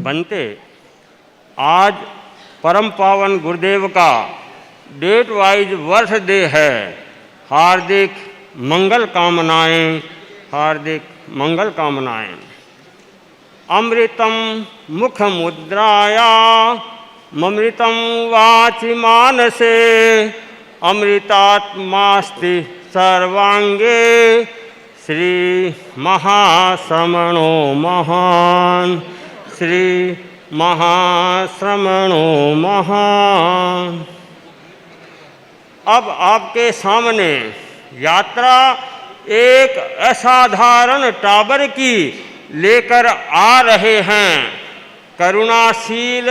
बनते। आज परम पावन गुरुदेव का डेट वाइज बर्थडे है। हार्दिक मंगल कामनाएं, हार्दिक मंगल कामनाएं। अमृतम मुख मुद्राया ममृतम वाचि मानसे अमृतात्मास्ति सर्वांगे श्री महाश्रमणो महान, श्री महाश्रमणो महान। अब आपके सामने यात्रा एक असाधारण टाबर की लेकर आ रहे हैं। करुणाशील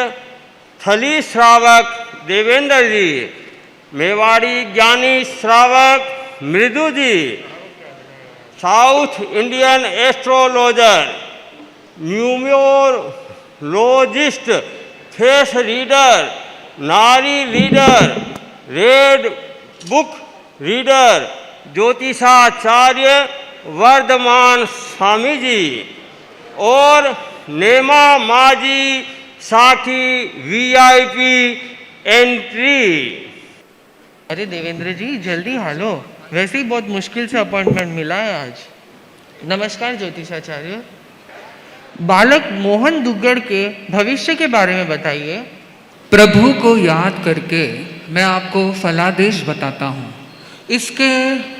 थली श्रावक देवेंद्र जी, Mewari Gyani Shravak Mridu ji, south Indian astrologer, numerologist, face reader, nadi reader, red book reader, ज्योतिषाचार्य वर्धमान स्वामी जी और नेमा माजी साखी वीआईपी एंट्री। अरे देवेंद्र जी जल्दी हालो, वैसे ही बहुत मुश्किल से अपॉइंटमेंट मिला है आज। नमस्कार ज्योतिषाचार्य। बालक मोहन दुग्गड़ के भविष्य के बारे में बताइए। प्रभु को याद करके मैं आपको फलादेश बताता हूँ। इसके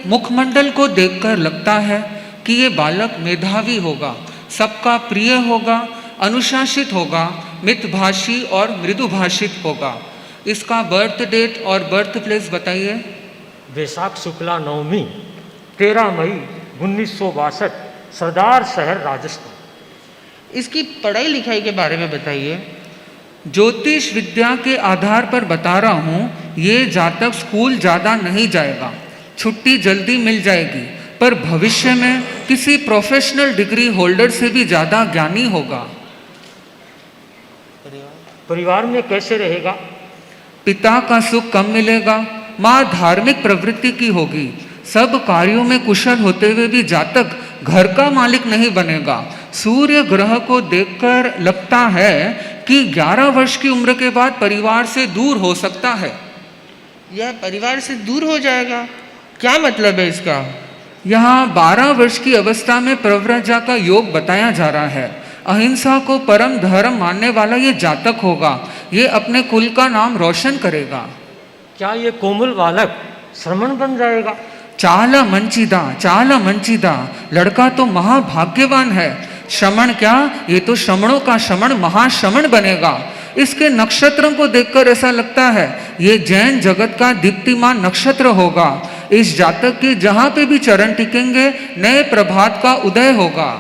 मुखमंडल को देखकर लगता है कि ये बालक मेधावी होगा, सबका प्रिय होगा, अनुशासित होगा, मितभाषी और मृदुभाषित होगा। इसका बर्थ डेट और बर्थ प्लेस बताइए। वैशाख शुक्ला नवमी 13 मई 1962, सरदार शहर राजस्थान। इसकी पढ़ाई लिखाई के बारे में बताइए। ज्योतिष विद्या के आधार पर बता रहा हूँ, ये जातक स्कूल ज़्यादा नहीं जाएगा, छुट्टी जल्दी मिल जाएगी, पर भविष्य में किसी प्रोफेशनल डिग्री होल्डर से भी ज़्यादा ज्ञानी होगा। परिवार में कैसे रहेगा? पिता का सुख कम मिलेगा, माँ धार्मिक प्रवृत्ति की होगी। सब कार्यों में कुशल होते हुए भी जातक घर का मालिक नहीं बनेगा। सूर्य ग्रह को देखकर लगता है कि 11 वर्ष की उम्र के बाद परिवार से दूर हो सकता है। यह परिवार से दूर हो जाएगा, क्या मतलब है इसका? यहाँ 12 वर्ष की अवस्था में प्रव्रजा का योग बताया जा रहा है। अहिंसा को परम धर्म मानने वाला ये जातक होगा। ये अपने कुल का नाम रोशन करेगा। क्या ये कोमल बालक श्रमण बन जाएगा? चाला मंचिदा, लड़का तो महाभाग्यवान है। श्रमण क्या, ये तो श्रमणों का श्रमण महाश्रमण बनेगा। इसके नक्षत्रों को देखकर ऐसा लगता है ये जैन जगत का दीप्तिमान नक्षत्र होगा। इस जातक के जहाँ पे भी चरण टिकेंगे नए प्रभात का उदय होगा।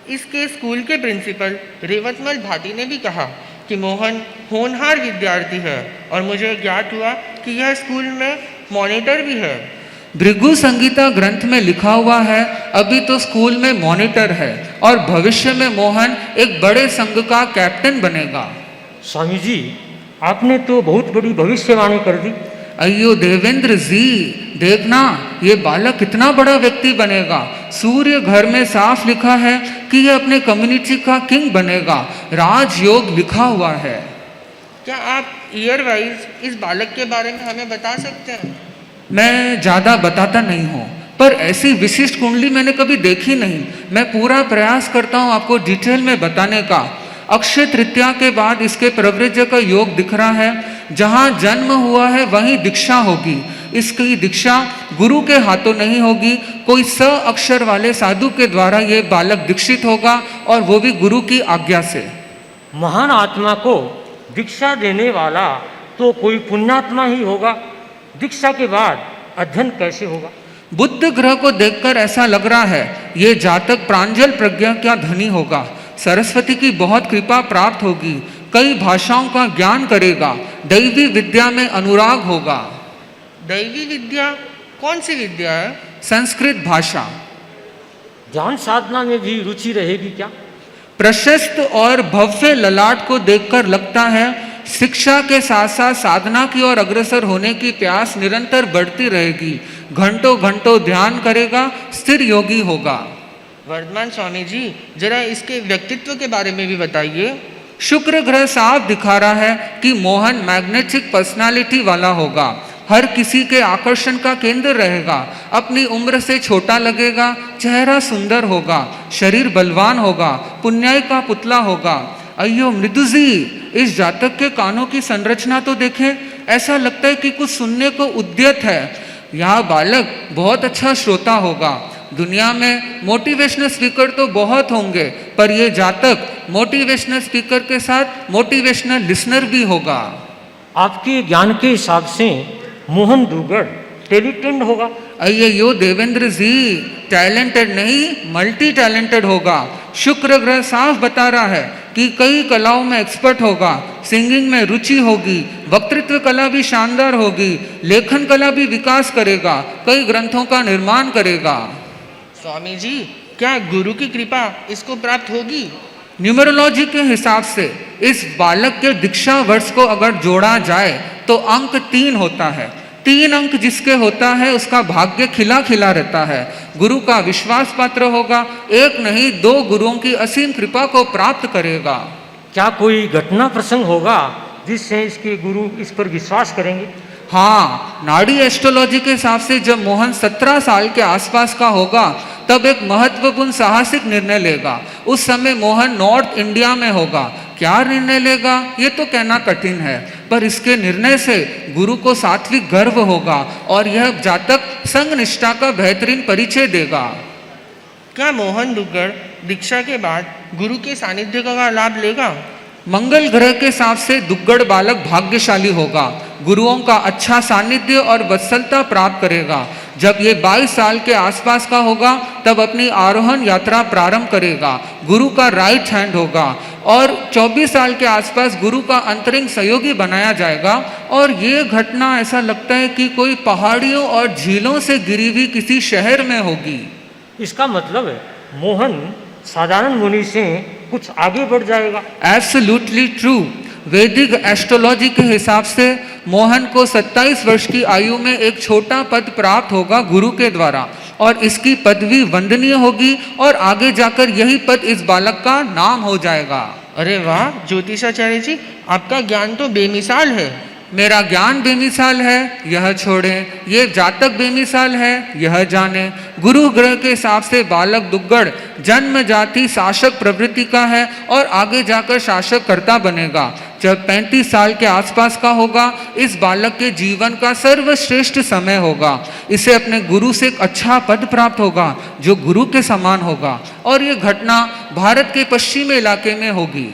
इसके स्कूल के प्रिंसिपल रेवतमल भाटी ने भी कहा कि मोहन होनहार विद्यार्थी है और मुझे ज्ञात हुआ कि यह स्कूल में मॉनिटर भी है। भृगु संगीता ग्रंथ में लिखा हुआ है अभी तो स्कूल में मॉनिटर है और भविष्य में मोहन एक बड़े संघ का कैप्टन बनेगा। स्वामी जी, आपने तो बहुत बड़ी भविष्यवाणी कर दी। अयो देवेंद्र जी, देखना ये बालक कितना बड़ा व्यक्ति बनेगा। सूर्य घर में साफ लिखा है कि ये अपने कम्युनिटी का किंग बनेगा। राजयोग लिखा हुआ है। क्या आप ईयर वाइज इस बालक के बारे में हमें बता सकते हैं? मैं ज़्यादा बताता नहीं हूँ, पर ऐसी विशिष्ट कुंडली मैंने कभी देखी नहीं। मैं पूरा प्रयास करता हूँ आपको डिटेल में बताने का। अक्षय तृतीया के बाद इसके प्रवृत्ति का योग दिख रहा है। जहाँ जन्म हुआ है वहीं दीक्षा होगी। इसकी दीक्षा गुरु के हाथों नहीं होगी, कोई स अक्षर वाले साधु के द्वारा ये बालक दीक्षित होगा और वो भी गुरु की आज्ञा से। महान आत्मा को दीक्षा देने वाला तो कोई पुण्यात्मा ही होगा। दीक्षा के बाद अध्ययन कैसे होगा? बुध ग्रह को देखकर ऐसा लग रहा है ये जातक प्रांजल प्रज्ञा का धनी होगा। सरस्वती की बहुत कृपा प्राप्त होगी। कई भाषाओं का ज्ञान करेगा। दैवी विद्या में अनुराग होगा। दैवी विद्या कौन सी विद्या है? संस्कृत भाषा। ध्यान साधना में भी रुचि रहेगी क्या? प्रशस्त और भव्य ललाट को देखकर लगता है शिक्षा के साथ साथ साधना की ओर अग्रसर होने की प्यास निरंतर बढ़ती रहेगी। घंटों घंटों ध्यान करेगा, स्थिर योगी होगा। वर्धमान स्वामी जी, जरा इसके व्यक्तित्व के बारे में भी बताइए। शुक्र ग्रह साफ दिखा रहा है कि मोहन मैग्नेटिक पर्सनालिटी वाला होगा, हर किसी के आकर्षण का केंद्र रहेगा, अपनी उम्र से छोटा लगेगा, चेहरा सुंदर होगा, शरीर बलवान होगा, पुण्याई का पुतला होगा। अयो मृदुजी, इस जातक के कानों की संरचना तो देखें, ऐसा लगता है कि कुछ सुनने को उद्यत है। यह बालक बहुत अच्छा श्रोता होगा। दुनिया में मोटिवेशनल स्पीकर तो बहुत होंगे, पर यह जातक मोटिवेशनल स्पीकर के साथ मोटिवेशनल लिसनर भी होगा। आपके ज्ञान के हिसाब से मोहन दुग्गड़ टैलेंटेड होगा। अय्यो देवेंद्र जी, टैलेंटेड नहीं मल्टी टैलेंटेड होगा। शुक्र ग्रह साफ बता रहा है कि कई कलाओं में एक्सपर्ट होगा, सिंगिंग में रुचि होगी, वक्तृत्व कला भी शानदार होगी, लेखन कला भी विकास करेगा, कई ग्रंथों का निर्माण करेगा। स्वामी जी, क्या गुरु की कृपा इसको प्राप्त होगी? न्यूमरोलॉजी के हिसाब से इस बालक के दीक्षा वर्ष को अगर जोड़ा जाए तो अंक 3 होता है। 3 अंक जिसके होता है उसका भाग्य खिला खिला रहता है, गुरु का विश्वास पात्र होगा, एक नहीं 2 गुरुओं की असीम कृपा को प्राप्त करेगा। क्या कोई घटना प्रसंग होगा जिससे इसके गुरु इस पर विश्वास करेंगे? हाँ, नाड़ी एस्ट्रोलॉजी के हिसाब से जब मोहन 17 साल के आसपास का होगा तब एक महत्वपूर्ण साहसिक निर्णय लेगा। उस समय मोहन नॉर्थ इंडिया में होगा। क्या निर्णय लेगा ये तो कहना कठिन है, पर इसके निर्णय से गुरु को सात्विक गर्व होगा और यह जातक संग निष्ठा का बेहतरीन परिचय देगा। क्या मोहन दुग्गड़ दीक्षा के बाद गुरु के सानिध्य का लाभ लेगा? मंगल ग्रह के हिसाब से दुग्गड़ बालक भाग्यशाली होगा, गुरुओं का अच्छा सानिध्य और वत्सलता प्राप्त करेगा। जब ये 22 साल के आसपास का होगा तब अपनी आरोहण यात्रा प्रारंभ करेगा, गुरु का राइट हैंड होगा और 24 साल के आसपास गुरु का अंतरिंग सहयोगी बनाया जाएगा। और ये घटना ऐसा लगता है कि कोई पहाड़ियों और झीलों से घिरी हुई किसी शहर में होगी। इसका मतलब है मोहन साधारण मुनि से कुछ आगे बढ़ जाएगा। Absolutely true. वैदिक एस्ट्रोलॉजी के हिसाब से मोहन को 27 वर्ष की आयु में एक छोटा पद प्राप्त होगा गुरु के द्वारा और इसकी पदवी वंदनीय होगी और आगे जाकर यही पद इस बालक का नाम हो जाएगा। अरे वाह ज्योतिषाचार्य जी, आपका ज्ञान तो बेमिसाल है। मेरा ज्ञान बेमिसाल है यह छोड़ें, ये जातक बेमिसाल है यह जाने। गुरु ग्रह के हिसाब से बालक दुग्गड़ जन्म जाति शासक प्रवृत्ति का है और आगे जाकर शासक कर्ता बनेगा। जब 35 साल के आसपास का होगा इस बालक के जीवन का सर्वश्रेष्ठ समय होगा। इसे अपने गुरु से एक अच्छा पद प्राप्त होगा जो गुरु के समान होगा और ये घटना भारत के पश्चिमी इलाके में होगी।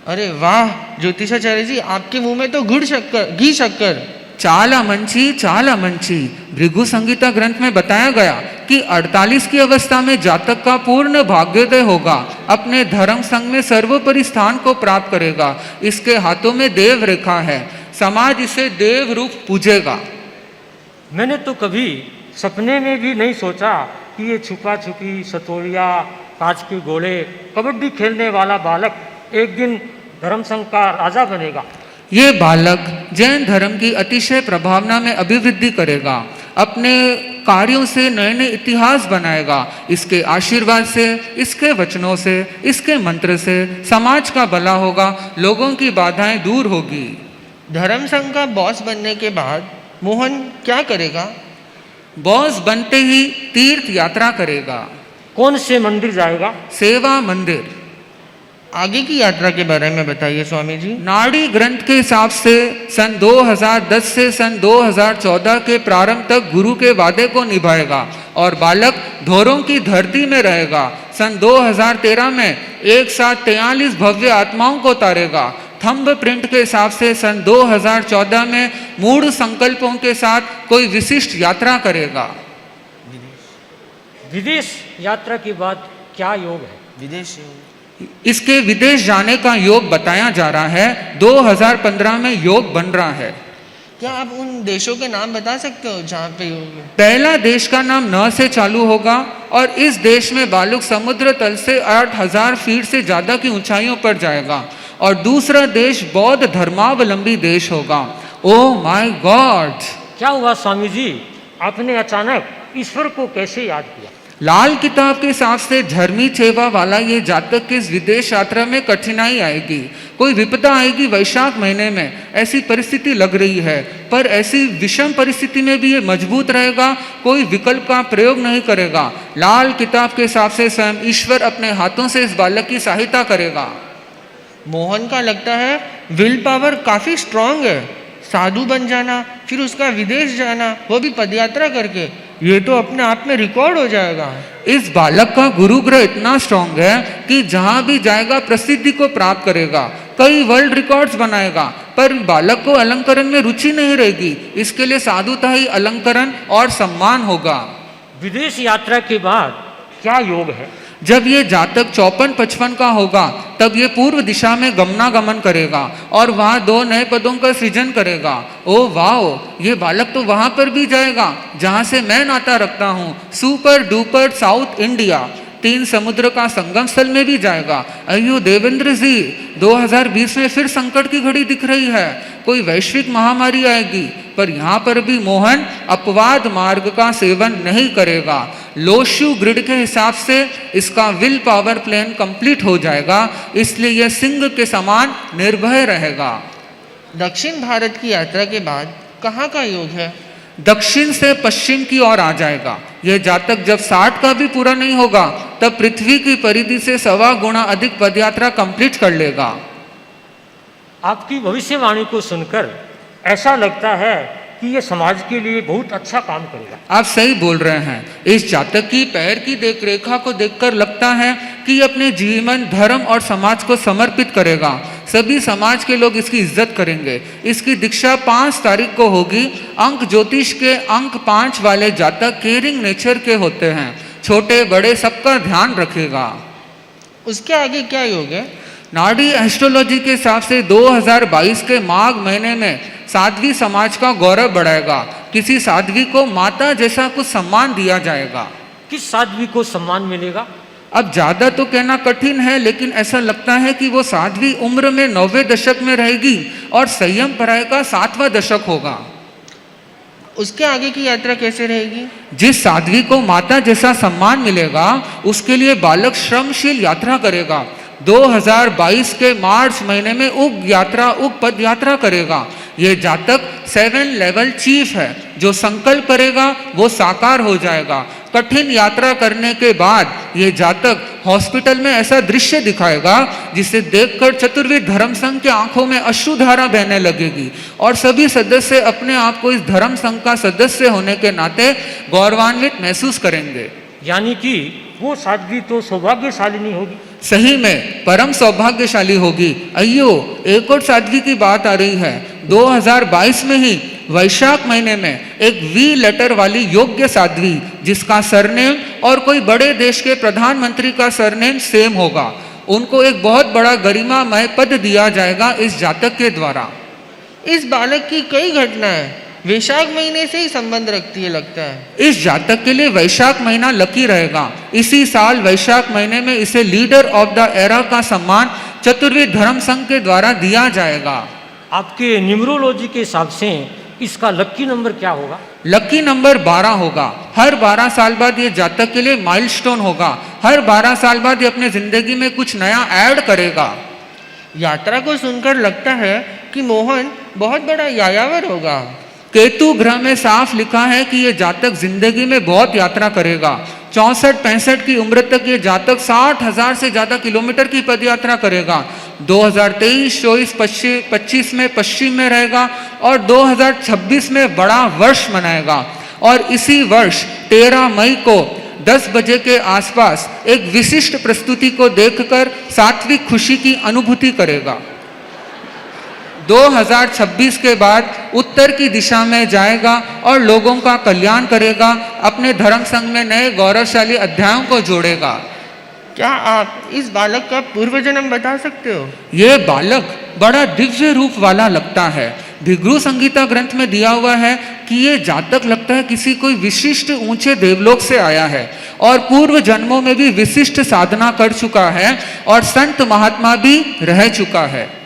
अरे वाह ज्योतिषाचार्य जी, आपके मुंह में तो घी शक्कर। चाला मंची भृगु संगीता ग्रंथ में बताया गया कि 48 की अवस्था में जातक का पूर्ण भाग्योदय होगा, अपने धर्म संघ में सर्वोपरि स्थान को प्राप्त करेगा। इसके हाथों में देव रेखा है, समाज इसे देव रूप पूजेगा। मैंने तो कभी सपने में भी नहीं सोचा कि ये छुपा छुपी सतोलिया कांच के गोले कबड्डी खेलने वाला बालक एक दिन धर्म संघ का राजा बनेगा। ये बालक जैन धर्म की अतिशय प्रभावना में अभिवृद्धि करेगा, अपने कार्यों से नए नए इतिहास बनाएगा। इसके आशीर्वाद से, इसके वचनों से, इसके मंत्र से समाज का भला होगा, लोगों की बाधाएं दूर होगी। धर्म संघ का बॉस बनने के बाद मोहन क्या करेगा? बॉस बनते ही तीर्थ यात्रा करेगा। कौन से मंदिर जाएगा? सेवा मंदिर। आगे की यात्रा के बारे में बताइए स्वामी जी। नाड़ी ग्रंथ के हिसाब से सन 2010 से सन 2014 के प्रारंभ तक गुरु के वादे को निभाएगा और बालक धोरों की धरती में रहेगा। सन 2013 में एक साथ 43 भव्य आत्माओं को उतारेगा। थंब प्रिंट के हिसाब से सन 2014 में मूढ़ संकल्पों के साथ कोई विशिष्ट यात्रा करेगा। विदेश यात्रा के बाद क्या योग है? विदेश इसके विदेश जाने का योग बताया जा रहा है। 2015 में योग बन रहा है। क्या आप उन देशों के नाम बता सकते हो जहाँ पे योग है? पहला देश का नाम न से चालू होगा और इस देश में बालक समुद्र तल से 8000 फीट से ज्यादा की ऊंचाइयों पर जाएगा और दूसरा देश बौद्ध धर्मावलंबी देश होगा। Oh my God! क्या हुआ स्वामी जी, आपने अचानक ईश्वर को कैसे याद किया? लाल किताब के हिसाब से धर्मी छेवा वाला ये जातक की इस विदेश यात्रा में कठिनाई आएगी, कोई विपदा आएगी वैशाख महीने में, ऐसी परिस्थिति लग रही है। पर ऐसी विषम परिस्थिति में भी ये मजबूत रहेगा, कोई विकल्प का प्रयोग नहीं करेगा। लाल किताब के हिसाब से स्वयं ईश्वर अपने हाथों से इस बालक की सहायता करेगा। मोहन का लगता है विल पावर काफ़ी स्ट्रांग है। साधु बन जाना, फिर उसका विदेश जाना, वो भी पदयात्रा करके, ये तो अपने आप में रिकॉर्ड हो जाएगा। इस बालक का गुरु ग्रह इतना स्ट्रांग है कि जहां भी जाएगा प्रसिद्धि को प्राप्त करेगा, कई वर्ल्ड रिकॉर्ड्स बनाएगा। पर बालक को अलंकरण में रुचि नहीं रहेगी, इसके लिए साधुता ही अलंकरण और सम्मान होगा। विदेश यात्रा के बाद क्या योग है? जब ये जातक 54-55 का होगा तब ये पूर्व दिशा में गमनागमन करेगा और वहाँ 2 नए पदों का सृजन करेगा। ओ वाओ, ये बालक तो वहाँ पर भी जाएगा जहाँ से मैं नाता रखता हूँ, सुपर डुपर साउथ इंडिया। 3 समुद्र का संगम स्थल में भी जाएगा। अयो देवेंद्र जी, 2020 में फिर संकट की घड़ी दिख रही है, कोई वैश्विक महामारी आएगी। पर यहाँ पर भी मोहन अपवाद मार्ग का सेवन नहीं करेगा। लोशु ग्रिड के हिसाब से इसका विल पावर प्लेन कंप्लीट हो जाएगा, इसलिए यह सिंह के समान निर्भय रहेगा। दक्षिण भारत की यात्रा के बाद कहाँ का योग है? दक्षिण से पश्चिम की ओर आ जाएगा। यह जातक जब 60 का भी पूरा नहीं होगा तब पृथ्वी की परिधि से 1.25 गुना अधिक पदयात्रा कंप्लीट कर लेगा। आपकी भविष्यवाणी को सुनकर ऐसा लगता है कि ये समाज के लिए बहुत अच्छा काम करेगा। आप सही बोल रहे हैं। इस जातक की पैर की देखरेखा को देखकर लगता है कि ये अपने जीवन, धर्म और समाज को समर्पित करेगा। सभी समाज के लोग इसकी इज्जत करेंगे। इसकी दीक्षा 5 तारीख को होगी। अंक ज्योतिष के अंक 5 वाले जातक केयरिंग नेचर के होते हैं, छोटे बड़े सबका ध्यान रखेगा। उसके आगे क्या योग है? नाड़ी एस्ट्रोलॉजी के हिसाब से 2022 के माघ महीने में साध्वी समाज का गौरव बढ़ाएगा। किसी साध्वी को माता जैसा कुछ सम्मान दिया जाएगा। किस साध्वी को सम्मान मिलेगा? अब ज्यादा तो कहना कठिन है, लेकिन ऐसा लगता है कि वो साध्वी उम्र में 9वें दशक में रहेगी और संयम पराय का 7वां दशक होगा। उसके आगे की यात्रा कैसे रहेगी? जिस साध्वी को माता जैसा सम्मान मिलेगा उसके लिए बालक श्रमशील यात्रा करेगा। 2022 के मार्च महीने में उग पद यात्रा करेगा। ये जातक 7 लेवल चीफ है। जो संकल्प करेगा वो साकार हो जाएगा। कठिन यात्रा करने के बाद ये जातक हॉस्पिटल में ऐसा दृश्य दिखाएगा जिसे देखकर चतुर्वेद धर्म संघ के आंखों में अश्रुधारा बहने लगेगी और सभी सदस्य अपने आप को इस धर्म संघ का सदस्य होने के नाते गौरवान्वित महसूस करेंगे। यानी कि वो साध्वी तो सौभाग्यशालिनी होगी। सही में परम सौभाग्यशाली होगी। अयो, एक और साध्वी की बात आ रही है। 2022 में ही वैशाख महीने में एक वी लेटर वाली योग्य साध्वी जिसका सरनेम और कोई बड़े देश के प्रधानमंत्री का सरनेम सेम होगा, उनको एक बहुत बड़ा गरिमामय पद दिया जाएगा इस जातक के द्वारा। इस बालक की कई घटनाएं वैशाख महीने से ही संबंध रखती है लगता है। इस जातक के लिए वैशाख महीना लकी रहेगा। इसी साल वैशाख महीने में इसे लीडर ऑफ द एरा का सम्मान चतुर्वेद धर्म संघ के द्वारा दिया जाएगा। आपके न्यूमरोलॉजी के हिसाब से इसका लकी नंबर क्या होगा? लकी नंबर 12 होगा। हर 12 साल बाद ये जातक के लिए माइलस्टोन होगा। हर 12 साल बाद ये अपने जिंदगी में कुछ नया ऐड करेगा। यात्रा को सुनकर लगता है कि मोहन बहुत बड़ा यायावर होगा। केतु ग्रह में साफ लिखा है कि ये जातक जिंदगी में बहुत यात्रा करेगा। 64-65 की उम्र तक ये जातक 60,000 से ज्यादा किलोमीटर की पद यात्रा करेगा। 2023-24-25 में पश्चिम में रहेगा और 2026 में बड़ा वर्ष मनाएगा। और इसी वर्ष 13 मई को 10 बजे के आसपास एक विशिष्ट प्रस्तुति को देखकर सात्विक खुशी की अनुभूति करेगा। 2026 के बाद उत्तर की दिशा में जाएगा और लोगों का कल्याण करेगा। अपने धर्म संघ में नए गौरवशाली अध्यायों को जोड़ेगा। क्या आप इस बालक का पूर्व जन्म बता सकते हो? ये बालक बड़ा दिव्य रूप वाला लगता है। भिगु संगीता ग्रंथ में दिया हुआ है कि ये जातक लगता है किसी कोई विशिष्ट ऊंचे देवलोक से आया है और पूर्व जन्मों में भी विशिष्ट साधना कर चुका है और संत महात्मा भी रह चुका है।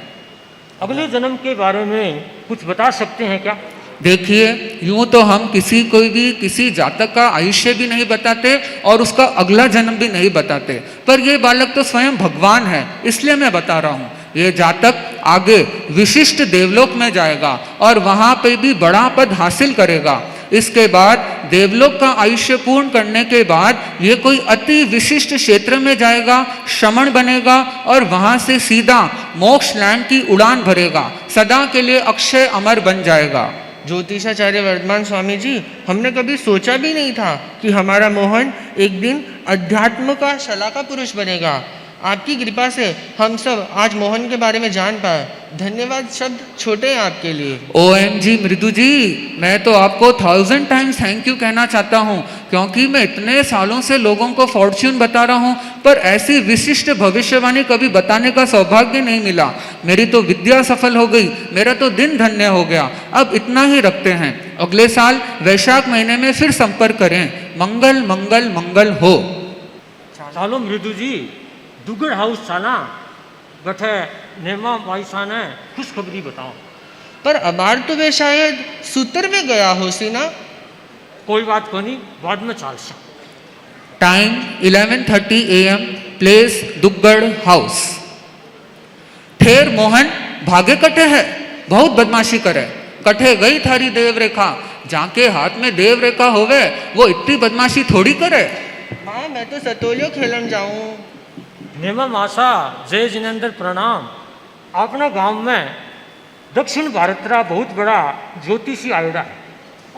अगले जन्म के बारे में कुछ बता सकते हैं क्या? देखिए, यूं तो हम किसी कोई भी किसी जातक का आयुष्य भी नहीं बताते और उसका अगला जन्म भी नहीं बताते, पर ये बालक तो स्वयं भगवान है, इसलिए मैं बता रहा हूँ। ये जातक आगे विशिष्ट देवलोक में जाएगा और वहां पे भी बड़ा पद हासिल करेगा। इसके बाद देवलोक का आयुष्य पूर्ण करने के बाद ये कोई अति विशिष्ट क्षेत्र में जाएगा, श्रमण बनेगा और वहां से सीधा मोक्ष लैंड की उड़ान भरेगा, सदा के लिए अक्षय अमर बन जाएगा। ज्योतिषाचार्य वर्धमान स्वामी जी, हमने कभी सोचा भी नहीं था कि हमारा मोहन एक दिन अध्यात्म का शलाका पुरुष बनेगा। आपकी कृपा से हम सब आज मोहन के बारे में जान पाए। धन्यवाद शब्द छोटे हैं आपके लिए। OMG मृदु जी, मैं तो आपको 1000 टाइम्स थैंक यू कहना चाहता हूँ, क्योंकि मैं इतने सालों से लोगों को फॉर्च्यून बता रहा हूँ, पर ऐसी विशिष्ट भविष्यवाणी कभी बताने का सौभाग्य नहीं मिला। मेरी तो विद्या सफल हो गई, मेरा तो दिन धन्य हो गया। अब इतना ही रखते हैं, अगले साल वैशाख महीने में फिर संपर्क करें। मंगल मंगल मंगल हो। चालो मृदु जी, दुगड़ हाउस साना गठे नेमा वाईसा ने खुशखबरी बताओ। पर अबार तो वे शायद सूत्र में गया हो सी ना। कोई बात को नहीं, बाद में चाल सा। Time 11:30 AM, place Duggar house. ठेर मोहन, भागे कटे है, बहुत बदमाशी करे। कटे गई थारी देव रेखा, जाके हाथ में देव रेखा होवे वो इतनी बदमाशी थोड़ी करे। माँ, मैं तो सतोलियो खेलन जाऊं। नेमा मासा जय जिनेन्द्र प्रणाम। अपना गांव में दक्षिण भारत का बहुत बड़ा ज्योतिषी आयोडा है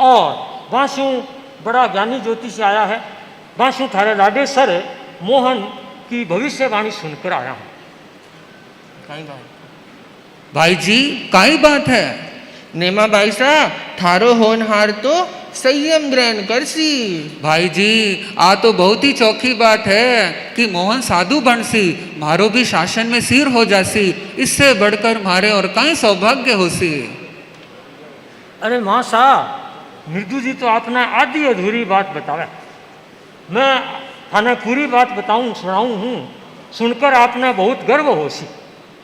और वासु बड़ा ज्ञानी ज्योतिषी आया है। वासु थारे लाडे सर मोहन की भविष्यवाणी सुनकर आया हूँ। भाई जी, काई बात है? नेमा भाई सा, थारो होनहार तो संयम ग्रहण करसी। भाई जी, आ तो बहुत ही चौखी बात है कि मोहन साधु बनसी, मारो भी शासन में सिर हो जासी। इससे बढ़कर मारे और कहीं सौभाग्य होसी। अरे माँ सा, मृदु जी तो आपने आधी अधूरी बात बतावे। मैं थाने पूरी बात बताऊं सुनाऊं हूँ, सुनकर आपने बहुत गर्व होसी।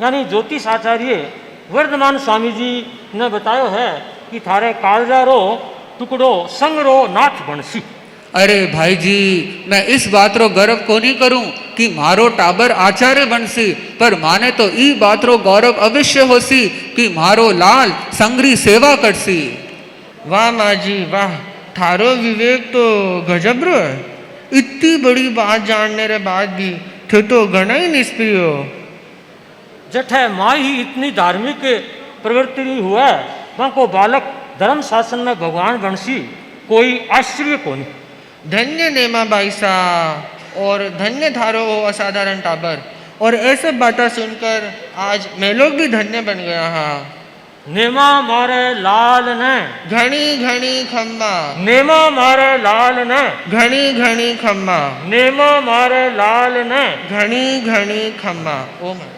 यानी ज्योतिष आचार्य वर्धमान स्वामी जी ने बतायो है कि थारे कालजारो टुकड़ो संगरो नाथ बनसी। अरे भाई जी, मैं इस बात रो गर्व को नहीं करूं कि मारो टाबर आचार्य बनसी, पर माने तो ई बात रो गौरव अवश्य होसी कि मारो लाल संगरी सेवा करसी। वाह माँ जी वाह, थारो विवेक तो गजब रो है। इतनी बड़ी बात जानने के बाद भी थे तो घना ही निष्प्रिय हो। जठे माँ ही इतनी धार्मिक प्रवृत्ति हुआ है, वहाँ को बालक धर्म शासन में भगवान बनसी, कोई आश्चर्य को नहीं। धन्य नेमा भाई सा और धन्य थारो वो असाधारण टाबर। और ऐसे बातें सुनकर आज मैं लोग भी धन्य बन गया। हाँ, नेमा मारे लाल ने घनी घनी खम्बा, नेमा मारे लाल ने घनी घनी खम्बा, नेमा मारे लाल ने घनी घनी खम्बा। ओ माँ।